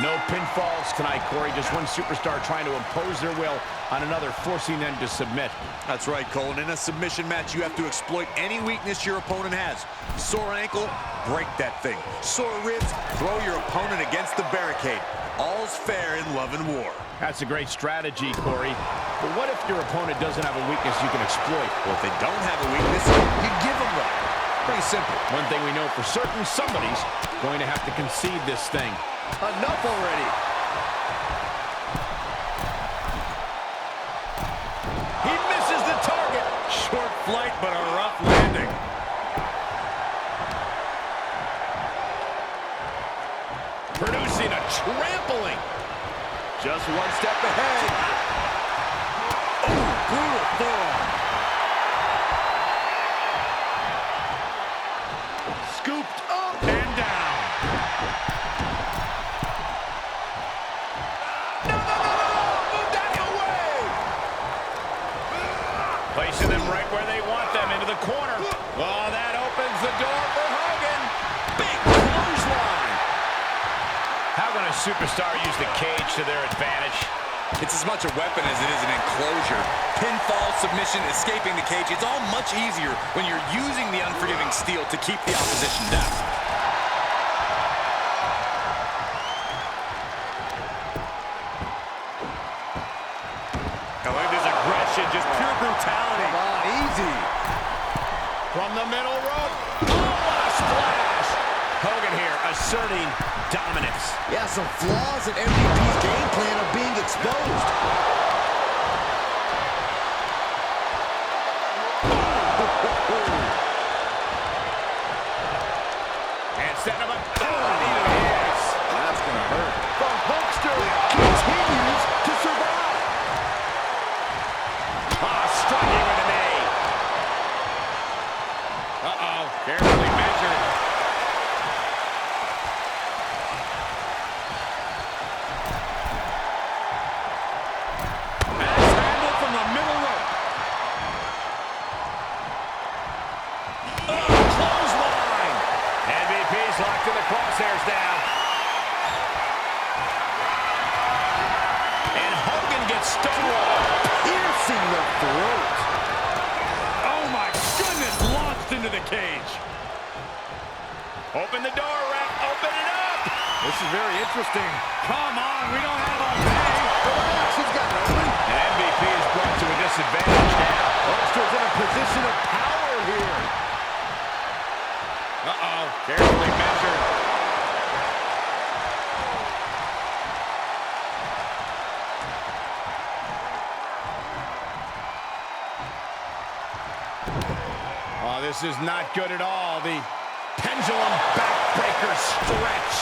No pinfalls tonight, Corey. Just one superstar trying to impose their will on another, forcing them to submit. That's right, Cole. And in a submission match, you have to exploit any weakness your opponent has. Sore ankle, break that thing. Sore ribs, throw your opponent against the barricade. All's fair in love and war. That's a great strategy, Corey. But what if your opponent doesn't have a weakness you can exploit? Well, if they don't have a weakness, you give them one. Pretty simple. One thing we know for certain, somebody's going to have to concede this thing. Enough already. He misses the target. Short flight, but a rough landing. Producing a trampling. Just one step ahead. Oh, brutal forearm. Scooped up and down. No, move out of the way. Placing them right where they want them, into the corner. Oh, that opens the door for Hogan. Big clothesline. How can a superstar use the cage to their advantage? It's as much a weapon as it is an enclosure. Pinfall, submission, escaping the cage, it's all much easier when you're using the unforgiving steel to keep the opposition down. Oh, it is aggression, just pure brutality. Come on, easy. From the middle rope. Oh, what a splash! Hogan here asserting dominance. Yeah, some flaws in MVP's game plan are being exposed. And setting him up. Oh, yes. That's going to hurt. The Hulkster continues to survive. Ah, striking with a knee. Uh-oh, carefully measured. Locked in the crosshairs now. And Hogan gets stonewalled. Piercing the throat. Oh my goodness, launched into the cage. Open the door, ref. Open it up. This is very interesting. Come on, we don't have all day. She's got it open. And MVP is brought to a disadvantage now. Hulkster's in a position of power here. Uh-oh, carefully measured. Oh, this is not good at all. The pendulum backbreaker stretch.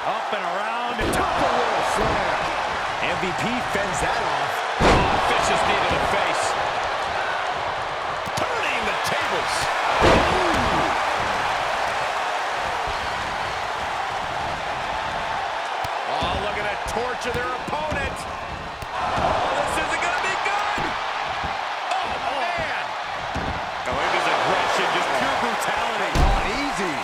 Up and around. Top of little slam. MVP fends that off. Oh, vicious knee to the face. Turning the tables. Oh, looking to torture their opponent. Oh, this isn't going to be good. Oh, man. Oh, it is aggression, just pure brutality. On easy.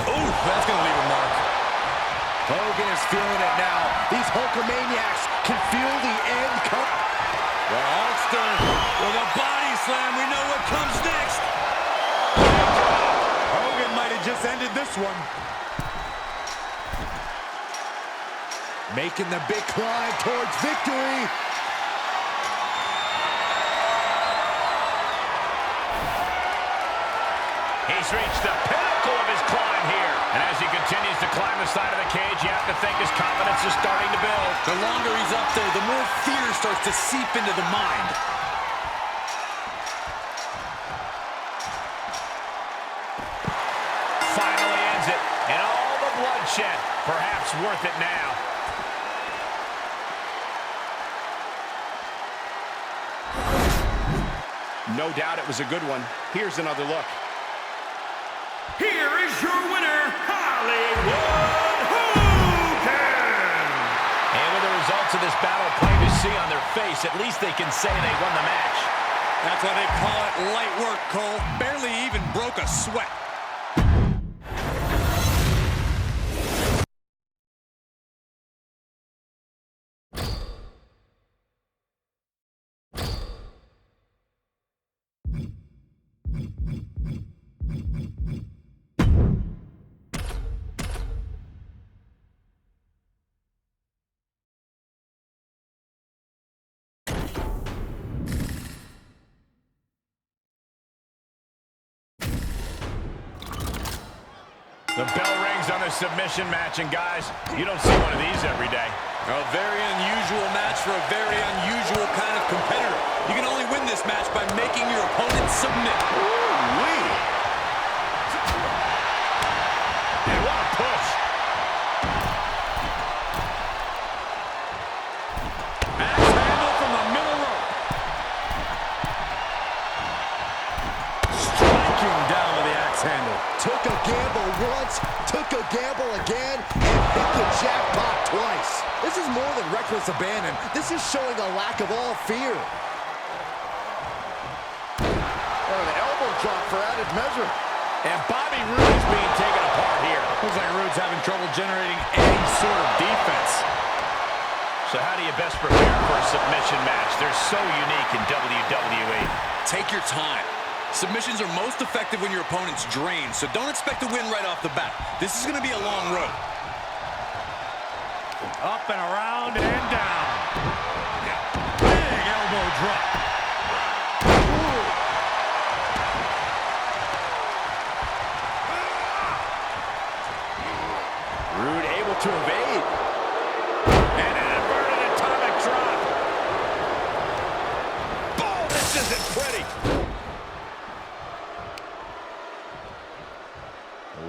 Oh, that's going to leave a mark. Hogan is feeling it now. These Hulkamaniacs can feel the end come. Well, Hulkster with a body slam. We know what comes next. Hogan might have just ended this one. Making the big climb towards victory. He's reached the pinnacle of his climb here. And as he continues to climb the side of the cage, you have to think his confidence is starting to build. The longer he's up there, the more fear starts to seep into the mind. Finally ends it. And all the bloodshed, perhaps worth it now. No doubt it was a good one. Here's another look. Here is your winner, Hollywood Hogan! And with the results of this battle plain to see on their face, at least they can say they won the match. That's why they call it light work, Cole. Barely even broke a sweat. The bell rings on the submission match, and guys, you don't see one of these every day. A very unusual match for a very unusual kind of competitor. You can only win this match by making your opponent submit. Ooh-wee. And what a push. Axe handle from the middle rope. Striking down with the axe handle. Took a gamble once, took a gamble again, and hit the jackpot twice. This is more than reckless abandon. This is showing a lack of all fear. Oh, the elbow drop for added measure. And Bobby Roode is being taken apart here. Looks like Roode's having trouble generating any sort of defense. So how do you best prepare for a submission match? They're so unique in WWE. Take your time. Submissions are most effective when your opponent's drained, so don't expect to win right off the bat. This is going to be a long road. Up and around and down. Big elbow drop. Roode able to evade. And an inverted atomic drop. Boom! This isn't pretty.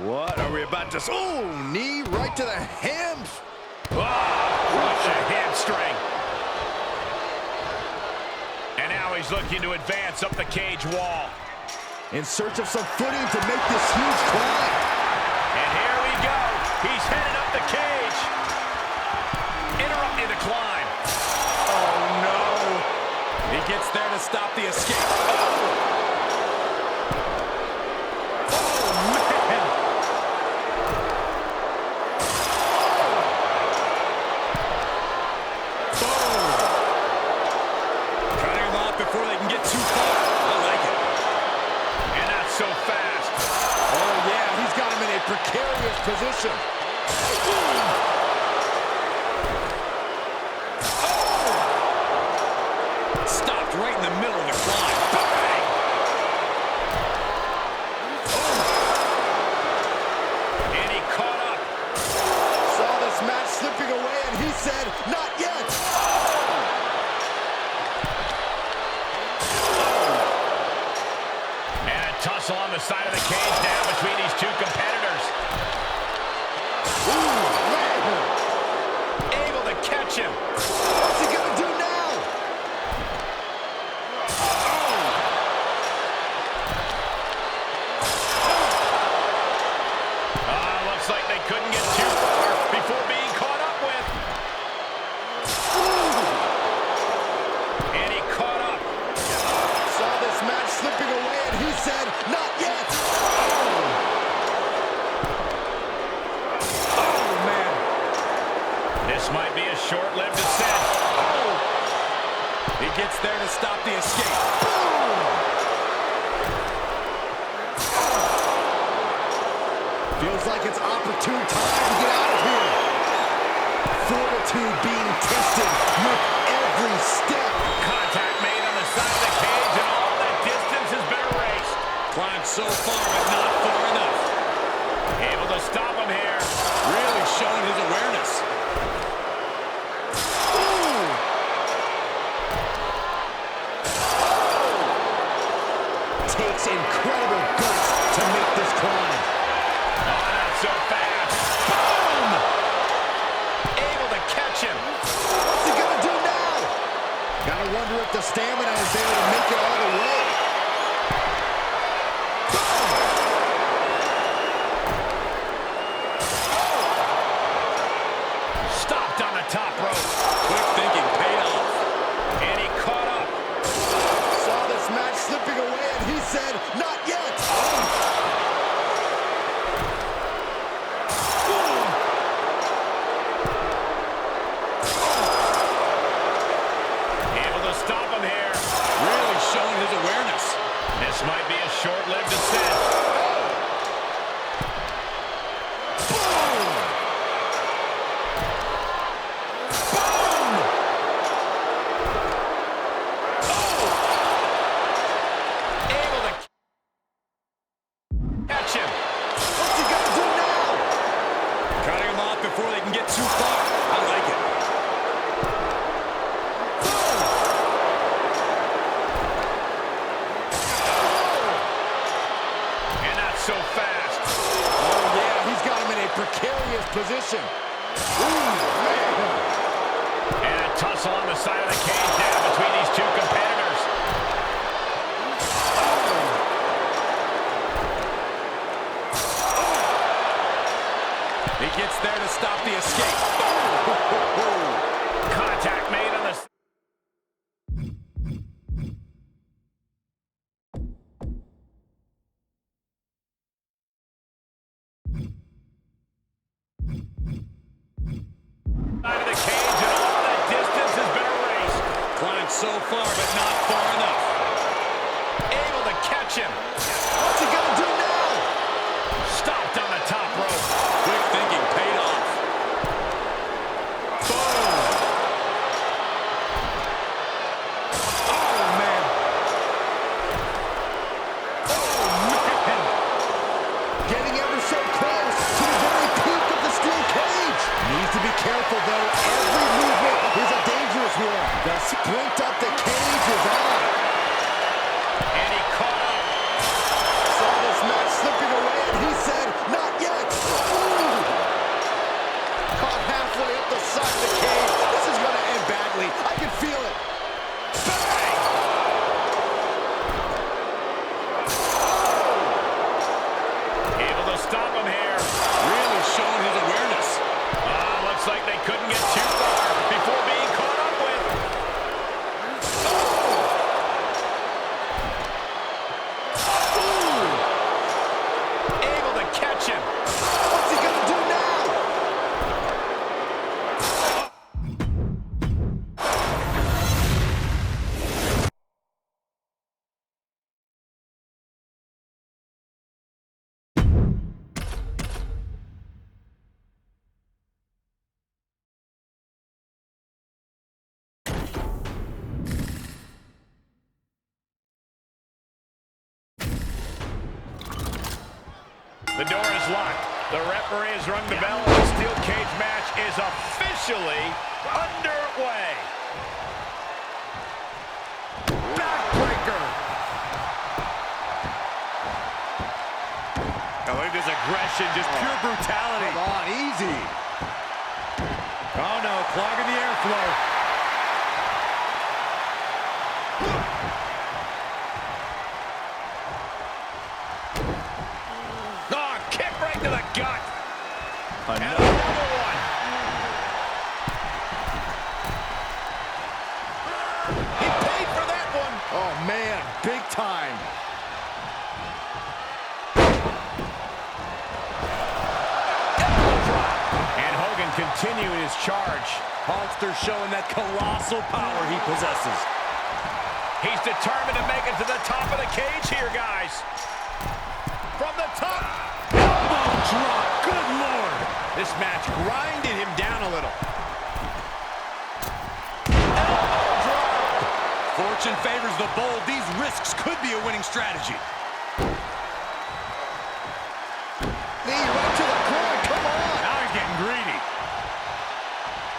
What are we about to... Oh, knee right to the hams. Crush a hamstring. And now he's looking to advance up the cage wall. In search of some footing to make this huge climb. And here we go. He's headed up the cage. Interrupting the climb. Oh, no. He gets there to stop the escape. Oh. Precarious position. Stopped right in the middle of the climb. Bang! And he caught up. Saw this match slipping away, and he said, not yet. And a tussle on the side of the cage now between these two competitors. Able to catch him. What's he gonna do now? Looks like they couldn't get too far before being caught up with. And he caught up. Saw this match slipping away, and he said, not yet. This might be a short-lived descent. Oh! He gets there to stop the escape. Boom! Feels like it's opportune time to get out of here. Fortitude being tested with every step. Contact made on the side of the cage, and all that distance has been erased. Climbed so far, but not far enough. Able to stop him here. Really showing his awareness. Takes incredible guts to make this climb. Oh, not so fast. Boom! Able to catch him. What's he gonna do now? Gotta wonder if the stamina is there to make it all the way. Stopped on the top rope. Quick thinking paid off. And he caught up. Saw this match This might be a short-lived descent. Boom! Boom! Oh! Able to catch him. What's he gonna do now? Cutting him off before they can get too far. I like it. So fast. Oh, yeah, he's got him in a precarious position. Ooh, man. And a tussle on the side of the cage now between these two competitors. He gets there to stop the escape. Contact made on the... side of the cage, and all that distance has been erased. Climbed so far, but not far enough. Able to catch him. What's he gonna do now? Stopped on the top rope. Quick thinking paid off. Boom. Oh, man. Oh, man. Getting ever so close to the very peak of the steel cage. Needs to be careful, though. Every movement is a dangerous one. The sprint up the cage is on. And he caught up. Saw this match slipping away, and he said, not yet. Ooh. Caught halfway up the side of the cage. This is going to end badly. I can feel it. Bang! Able to stop him here. Really showing his awareness. Looks like they couldn't get too far before being caught up with. Able to catch him. What's he going to do now? The door is locked. The referee has rung the bell, and the steel cage match is officially underway. Backbreaker. I like this aggression, just pure brutality. Come on, easy. Oh no, clogging the airflow. To the gut. And Another one. He paid for that one. Oh, man, big time. And Hogan continuing his charge. Hulkster showing that colossal power he possesses. He's determined to make it to the top of the cage here, guys. From the top. Elbow drop. Good Lord. This match grinded him down a little. Elbow drop. Fortune favors the bold. These risks could be a winning strategy. Knee right to the core. Come on. Now he's getting greedy.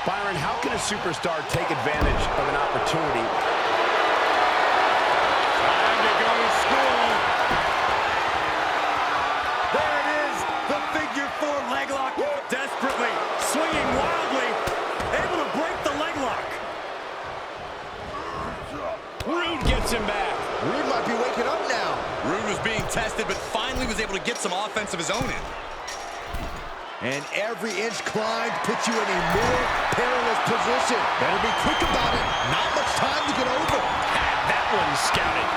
Byron, how can a superstar take advantage of an opportunity? Time to go to school. There it is, the figure four leg lock. Desperately, swinging wildly, able to break the leg lock. Rude gets him back. Rude might be waking up now. Rude was being tested, but finally was able to get some offense of his own in. And every inch climbed puts you in a more perilous position. Better be quick about it. Not much time to get over. Had that one scouted.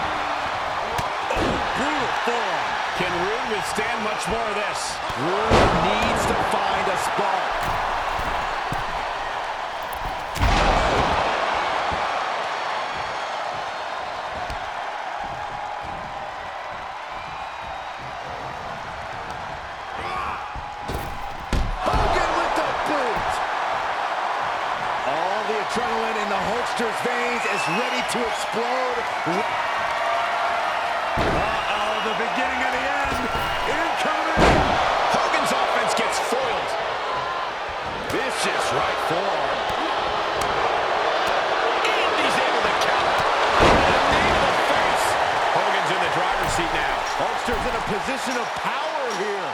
Oh, brutal forearm. Can Rude withstand much more of this? Rude needs to find a spark. ready to explode. Uh-oh, the beginning of the end. Incoming! Hogan's offense gets foiled. Vicious right forearm. And he's able to counter. And a knee to the face. Hogan's in the driver's seat now. Hulkster's in a position of power here.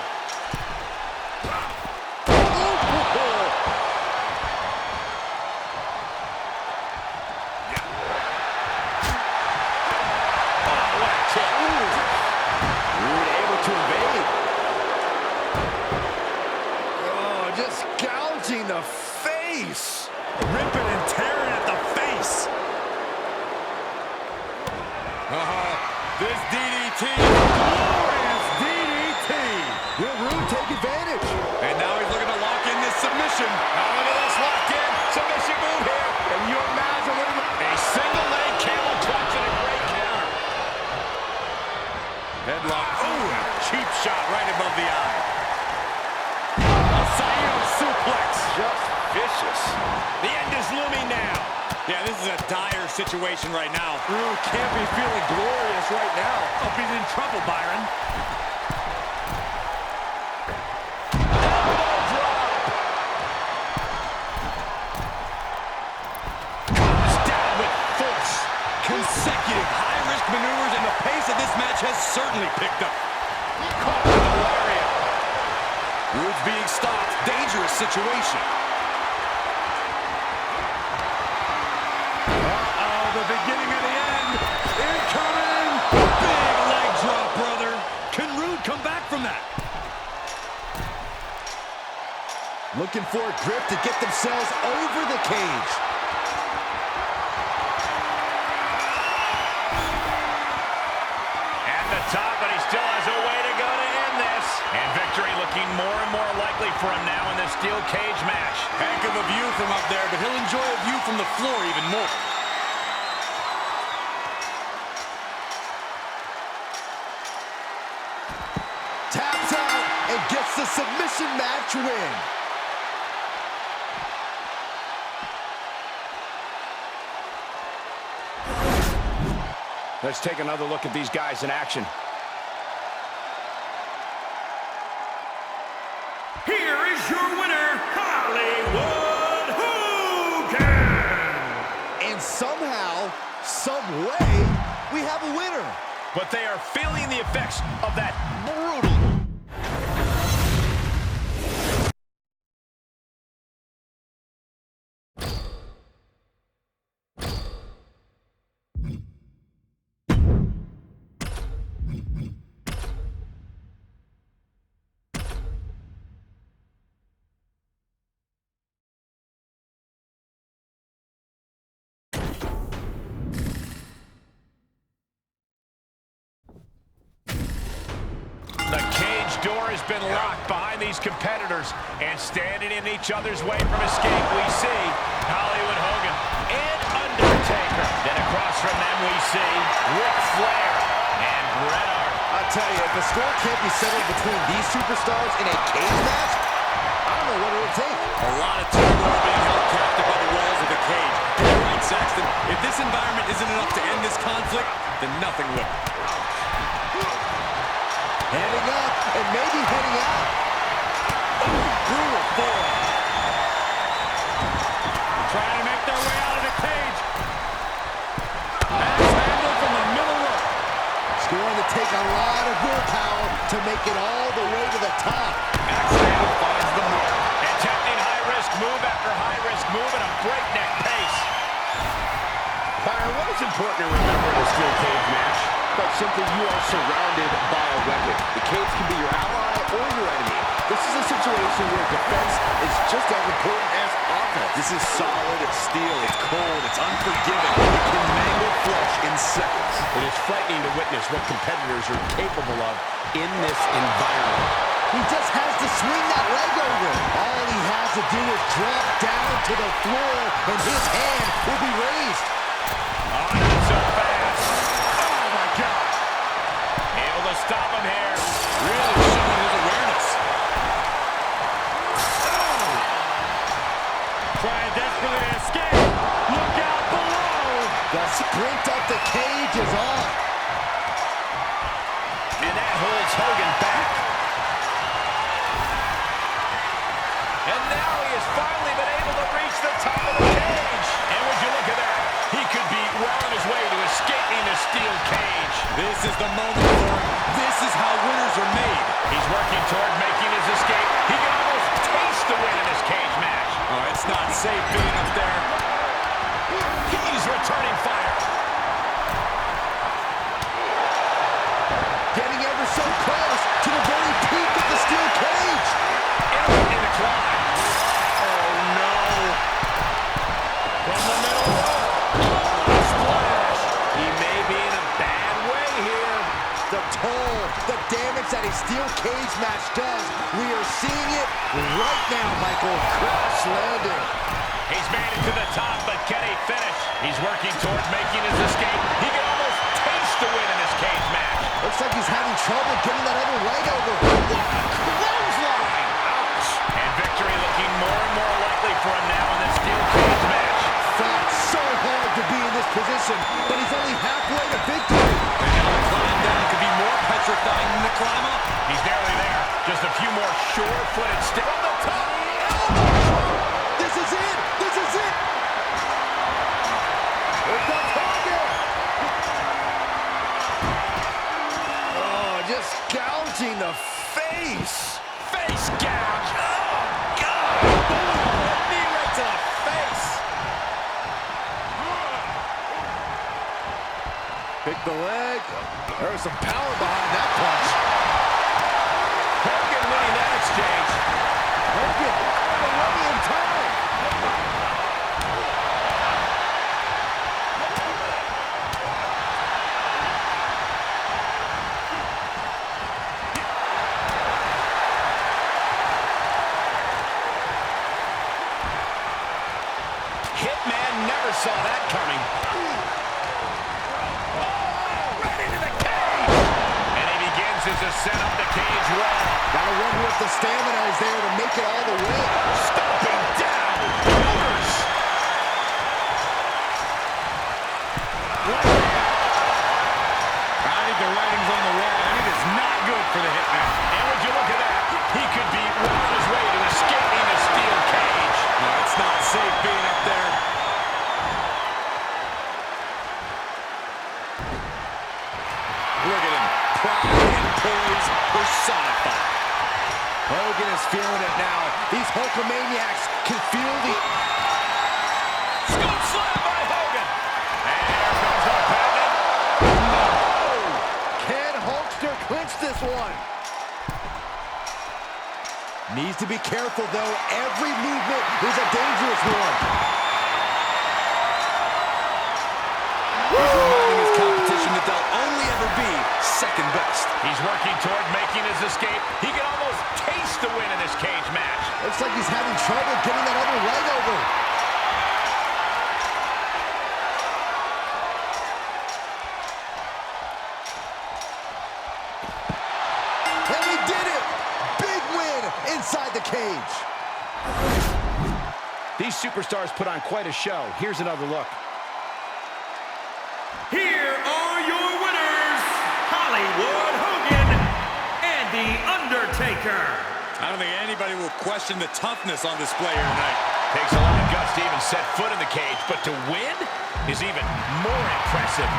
Just gouging the face. Ripping and tearing at the face. This DDT, glorious DDT. Will Rude take advantage? And now he's looking to lock in this submission. Now look at this locked in. Submission move here. Can you imagine what a single leg camel clutch and a great counter. Headlock. Ooh, a cheap shot right above the eye. Suplex. Just vicious. The end is looming now. Yeah, this is a dire situation right now. Rude can't be feeling glorious right now. Hope he's in trouble, Byron. Comes down with force. Consecutive high-risk maneuvers, and the pace of this match has certainly picked up. Caught with a lariat. Rude's being stopped. Dangerous situation. Uh-oh, the beginning of the end. Incoming. Big leg drop, brother. Can Rude come back from that? Looking for a grip to get themselves over the cage. At the top, but he still has a way to go to end this. And victory looking more and more likely for him now in this steel cage match. Heck of a view from up there, but he'll enjoy a view from the floor even more. Taps out and gets the submission match win. Let's take another look at these guys in action. Here is your winner, Hollywood Hogan! And somehow, some way, we have a winner. But they are feeling the effects of that brutal. Door has been locked behind these competitors, and standing in each other's way from escape, we see Hollywood Hogan and Undertaker. Then across from them, we see Ric Flair and Bret Hart. I'll tell you, if the score can't be settled between these superstars in a cage match, I don't know what it would take. A lot of turmoil being held captive by the walls of the cage. You're right, Saxton. If this environment isn't enough to end this conflict, then nothing will. Heading up and maybe heading out. Brutal forearm. Trying to make their way out of the cage. Axe handle from the middle rope. It's going to take a lot of willpower to make it all the way to the top. Axe handle finds the mark. Attempting high-risk move after high-risk move at a breakneck pace. Byron, what is important to remember in a steel cage match? But simply, you are surrounded by a weapon. The cage can be your ally or your enemy. This is a situation where defense is just as important as offense. This is solid, it's steel, it's cold, it's unforgiving. It can mangle flesh in seconds. It is frightening to witness what competitors are capable of in this environment. He just has to swing that leg over. All he has to do is drop down to the floor, and his hand will be raised. Oh, not so fast. Oh, my God. Able to stop him here. Really showing his awareness. Oh. Trying desperately to escape. Look out below. The sprint up the cage is on. And that holds Hogan back. And now he has finally been able to reach the top of the cage. And would you look at that? He could be well on his way to escaping the steel cage. This is the moment for him. This is how winners are made. He's working toward making his escape. He can almost taste the win in this cage match. Oh, it's not safe being up there. He's returning fire. Getting ever so close to the very peak of the steel cage. In the climb. Oh, no. From the middle rope. Splash. He may be in a bad way here. The toll, the damage that a steel cage match does. We are seeing it right now, Michael. Crash landing. He's made it to the top, but can he finish? He's working toward making his escape. He can almost taste the win in this cage match. Looks like he's having trouble getting that other leg over. What a clothesline! Ouch! And victory looking more and more likely for him now in this steel cage match. Fought so hard to be in this position, but he's only halfway to victory. And now the climb down could be more petrifying than the climb up. He's nearly there. Just a few more sure-footed steps. From the top. This is it! This is it! Here comes Hogan! Oh, just gouging the face! Face gouge. Oh, God. Knee right to the face. Pick the leg. There was some power behind that punch. Hogan winning that exchange. Hogan already in time. Hitman never saw that coming. Right into the cage. And he begins his ascent up the cage wall. Gotta wonder if the stamina is there to make it all the way. Stomping down. Overs. I think the writing's on the wall, and it is not good for the Hitman. And would you look at that? He could be well on his way to escaping the steel cage. No, it's not safe being up there. Look at him. Pride and poise personified. Hogan is feeling it now. These Hulkamaniacs can feel the... Scoop slam by Hogan. And here comes the panic. No! Can Hulkster clinch this one? Needs to be careful, though. Every movement is a dangerous one. He's reminding his competition that they'll only ever be second best. He's working toward making his escape. He can almost taste the win in this cage match. Looks like he's having trouble getting that other leg over. And we did it! Big win inside the cage. These superstars put on quite a show. Here's another look. Here are your winners, Hollywood Hogan and The Undertaker. I don't think anybody will question the toughness on display here tonight. Takes a lot of guts to even set foot in the cage, but to win is even more impressive.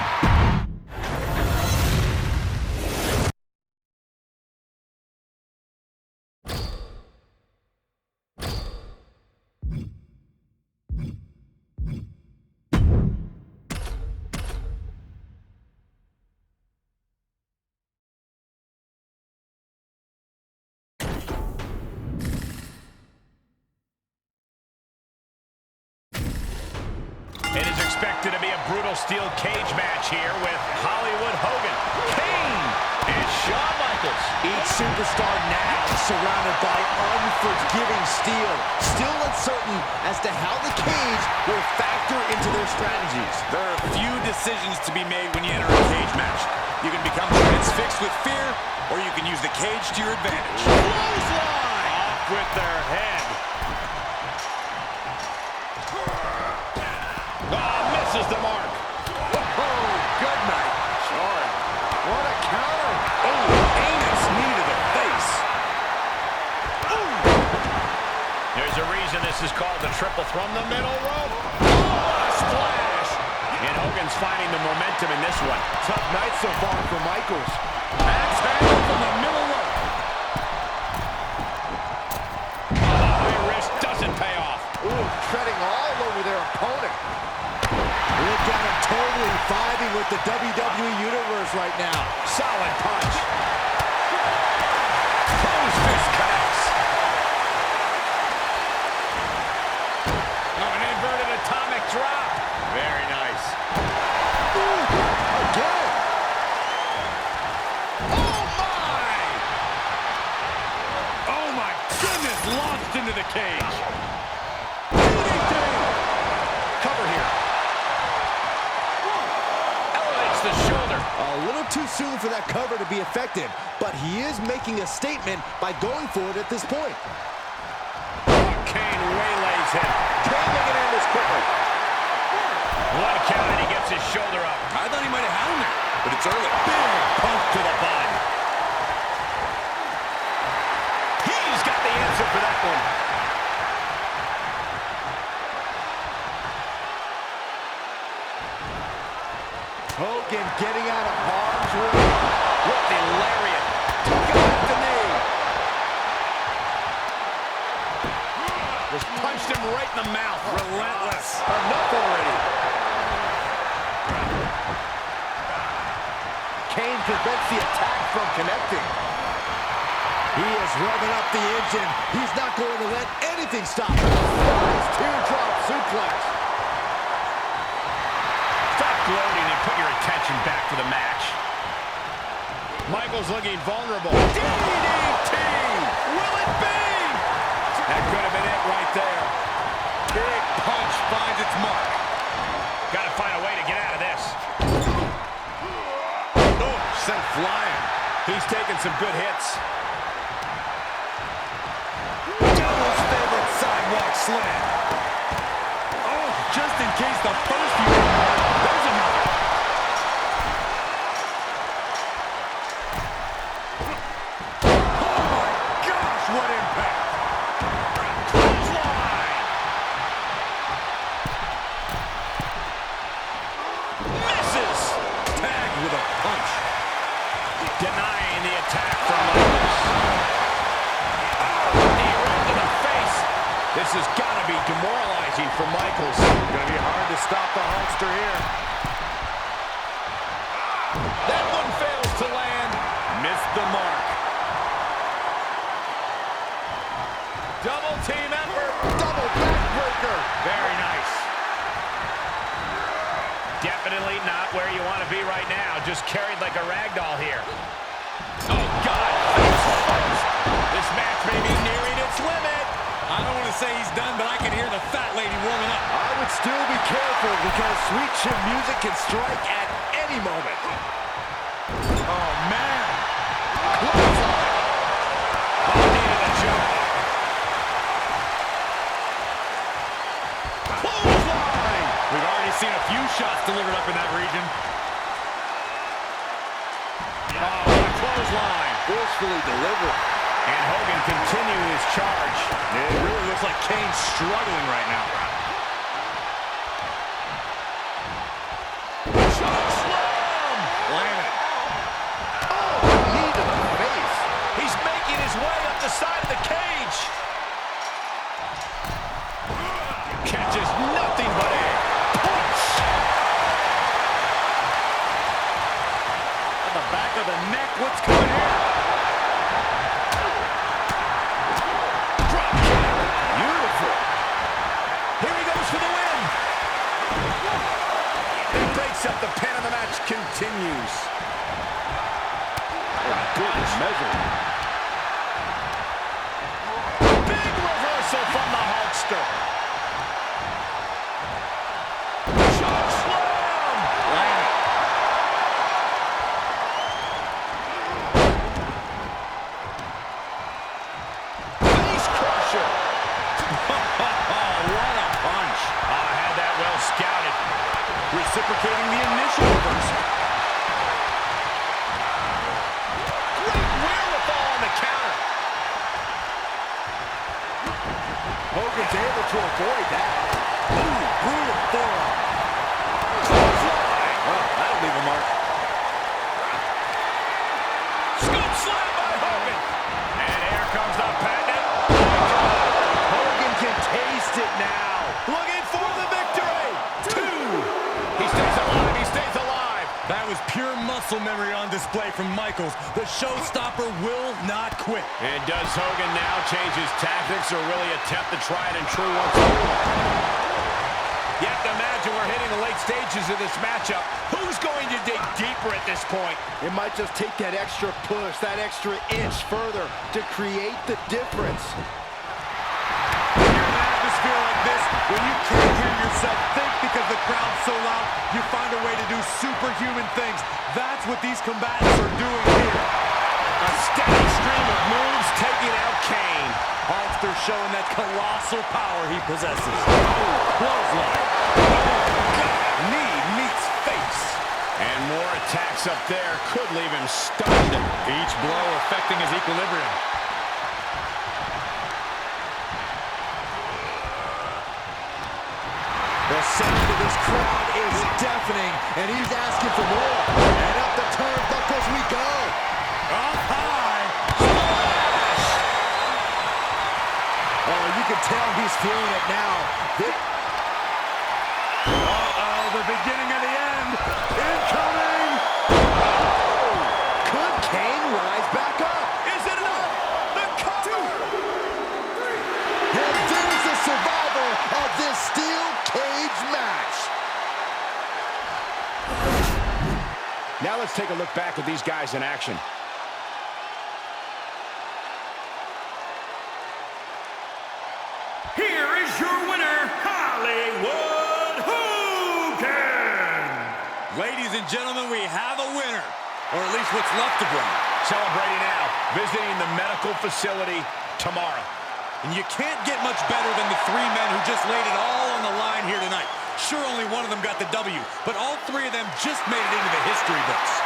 It is expected to be a brutal steel cage match here with Hollywood Hogan, Kane, and Shawn Michaels. Each superstar now surrounded by unforgiving steel. Still uncertain as to how the cage will factor into their strategies. There are few decisions to be made when you enter a cage match. You can become transfixed with fear, or you can use the cage to your advantage. Clothesline! Off with their head. Misses the mark. from the middle rope. Oh, what a splash. And Hogan's finding the momentum in this one. Tough night so far for Michaels. Axe handle from the middle rope. Oh, the high risk doesn't pay off. Ooh, treading all over their opponent. Look at him totally vibing with the WWE Universe right now. Solid punch. Close fist connects. Oh, an inverted atomic drop. Very nice. Ooh, again. Oh, my! Oh, my goodness, launched into the cage. DDT! Cover here. Elevates the shoulder. A little too soon for that cover to be effective, but he is making a statement by going for it at this point. Kane waylays him. Kane making it this quickly. One count and he gets his shoulder up. I thought he might have had him there, but it's early. Big punch to the body. He's got the answer for that one. Hogan getting out of harm's way. With the lariat. Took him with the knee. Just punched him right in the mouth. Relentless. Enough already. Kane prevents the attack from connecting. He is revving up the engine. He's not going to let anything stop him. Nice teardrop suplex. Stop gloating and put your attention back to the match. Michaels looking vulnerable. DDT! Will it be? That could have been it right there. Big punch finds its mark. Got to find a way to get out of this. Oh, sent flying. He's taking some good hits. Devil's favorite sidewalk slam. Oh, just in case the first few. There's another. Oh my gosh, what impact. Clothesline. Misses. Tagged with a punch. Denying the attack from Michaels. Knee right to the face. This has got to be demoralizing for Michaels. Gonna be hard to stop the Hulkster here. That one fails to land. Missed the mark. Double team effort. Double backbreaker. Very nice. Definitely not where you want to be right now. Just carried like a rag doll here. Oh, God. This match may be nearing its limit. I don't want to say he's done, but I can hear the fat lady warming up. I would still be careful because sweet chin music can strike at any moment. Oh, man. Needed a jump. Clothesline. We've already seen a few shots delivered up in that region. Oh, what a clothesline. Forcefully delivered. And Hogan continuing his charge. It really looks like Kane's struggling right now. Choke slam. Landed. Oh, knee to the face. He's making his way up the side of the cage. Catches nothing but a punch. On the back of the neck, what's coming here? Drop kick. Beautiful. Here he goes for the win. He breaks up the pin and the match continues. Good measure. Big reversal from the Hulkster. Choke slam. Landed. Face crusher. What a punch. Had that well scouted. Reciprocating the initial reversal. Great wherewithal on That was pure muscle memory on display from Michaels. The showstopper will not quit. And does Hogan now change his tactics or really attempt to try it in true once more? You have to imagine we're hitting the late stages of this matchup. Who's going to dig deeper at this point? It might just take that extra push, that extra inch further to create the difference. When you're in an atmosphere like this, when you can't hear yourself think because the crowd's so loud, you find a way to do superhuman things. That's what these combatants are doing here. A steady stream of moves taking out Kane. Hollister showing that colossal power he possesses. Clothesline. Knee meets face. And more attacks up there could leave him stunned. Each blow affecting his equilibrium. The sound of this crowd is deafening, and he's asking for more. And up the turnbuckles we go. Up high. Oh, you can tell he's feeling it now. Uh-oh, the beginning of the end. Incoming. Could Kane rise back up? Is it enough? The cover. 2, 3. And there's the survivor of this steel cage match. Now let's take a look back at these guys in action. Here is your winner, Hollywood Hogan! Ladies and gentlemen, we have a winner. Or at least what's left of one. Celebrating now, visiting the medical facility tomorrow. And you can't get much better than the three men who just laid it all on the line here tonight. Sure, only one of them got the W, but all three of them just made it into the history books.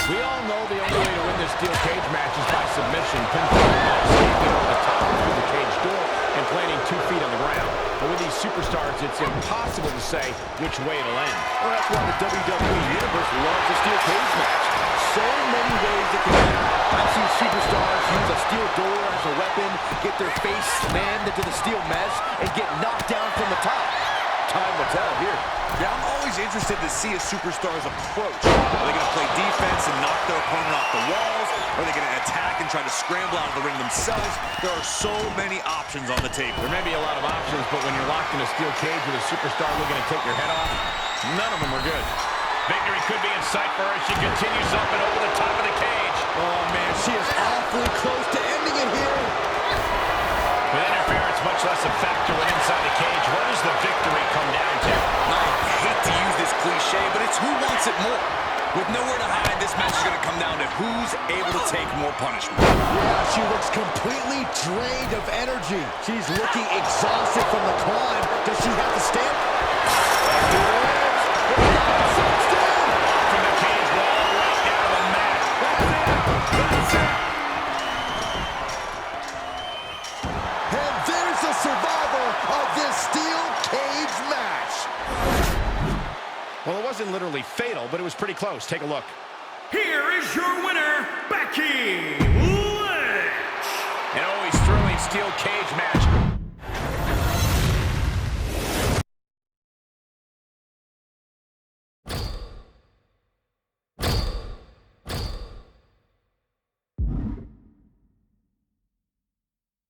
We all know the only way to win this steel cage match is by submission, pinfall, escaping over the top through the cage door, and planting 2 feet on the ground. But with these superstars, it's impossible to say which way it'll end. Well, that's why the WWE Universe loves a steel cage match. So many ways it can end. I've seen superstars use a steel door as a weapon, get their face slammed into the steel mesh, and get knocked down from the top. Time will tell here. Yeah, I'm always interested to see a superstar's approach. Are they going to play defense and knock their opponent off the walls? Or are they going to attack and try to scramble out of the ring themselves? There are so many options on the table. There may be a lot of options, but when you're locked in a steel cage with a superstar looking to take your head off, none of them are good. Victory could be in sight for her as she continues up and over the top of the cage. Oh, man, she is awfully close to ending it here. With interference much less a factor when inside the cage, what does the victory come down to? I hate to use this cliche, but it's who wants it more. With nowhere to hide, this match is going to come down to who's able to take more punishment. Yeah, she looks completely drained of energy. She's looking exhausted from the climb. Does she have to stand? From the cage wall right down to the mat. That's it. And there's the survivor of this steel cage match. Well, it wasn't literally fatal, but it was pretty close. Take a look. Here is your winner, Becky